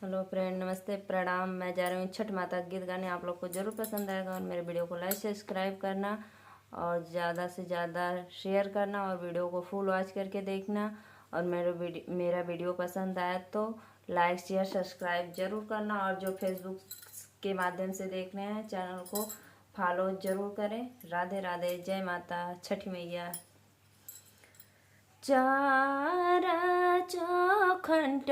Hello friend, नमस्ते, प्रणाम। मैं जा रही हूँ छठ माता का गीत गाने। आप लोग को ज़रूर पसंद आएगा और मेरे वीडियो को लाइक सब्सक्राइब करना और ज़्यादा से ज़्यादा शेयर करना और वीडियो को फुल वॉच करके देखना। और मेरा वीडियो पसंद आया तो लाइक शेयर सब्सक्राइब जरूर करना। और जो फेसबुक के माध्यम से देख रहे हैं चैनल को फॉलो जरूर करें। राधे राधे, जय माता, छठी मैया। चारा चौखंड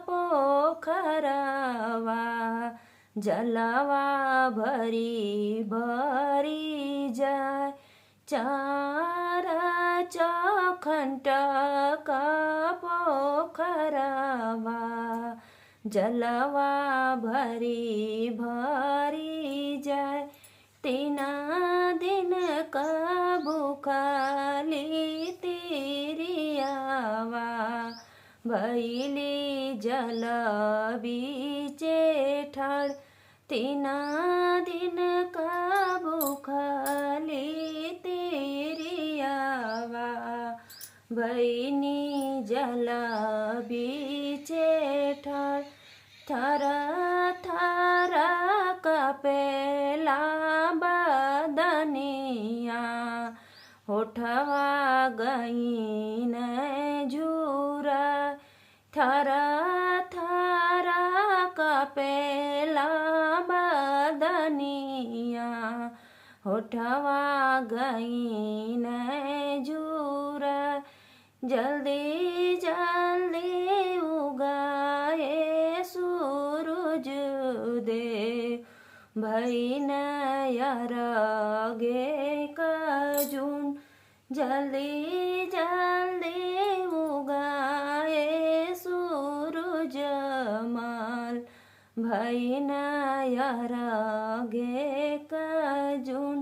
पोखरवा जलवा भरी भरी जाय। चारा चौखंड पोखरवा जलवा भरी भरी जाय। तीना दिन का भूखाली तिरियावा भैली जल बीचे ठाड़। तीना दिन का भूखाली तिरियावा भैनी जल बीचे ठाड़। थरा थरा कपेला बदनिया होठवा गईन झूरा। थरा थरा कपेला बदनिया होठवा गईन झूरा। जल्दी जल्दी उगाए सूरज देव भईन अरगे कजून। जल्दी जल्दी उगाए सूरज माल भईन अरगे कजून।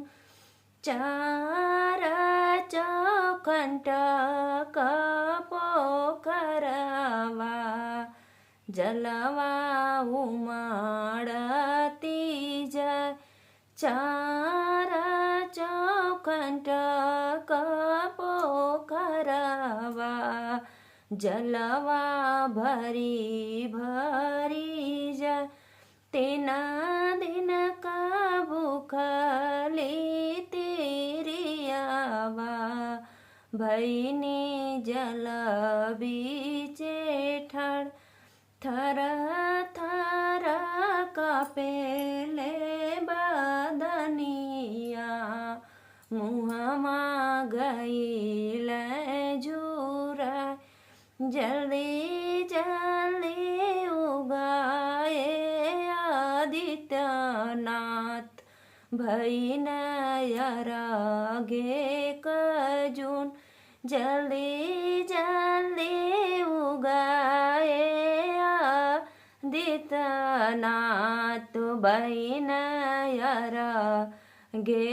चारा चौखंड पोखरवा जलवा उमड़ती जाय। चारा चौखंड पोखरवा जलवा भरी भरी जाय। तीना दिन का भूखली तिरियावा भईनी जल बीचे ठाड़। थर थर कपेले बदनिया मुहमा गईल झूरा। जल्दी जल्दी उगाए आदित्यनाथ भईन अरगे कजून। जल्दी जल्दी उगाए आदित्यनाथ भईन अरगे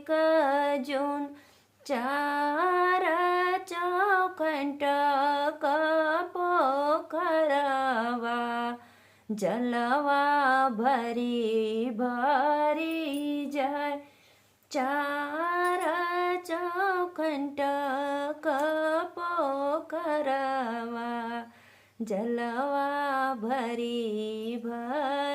कजून। चारा चौखंड पोखरवा जलवा भरी भरी जाय। चारा चौखंड पोखरवा जलवा भरी भरी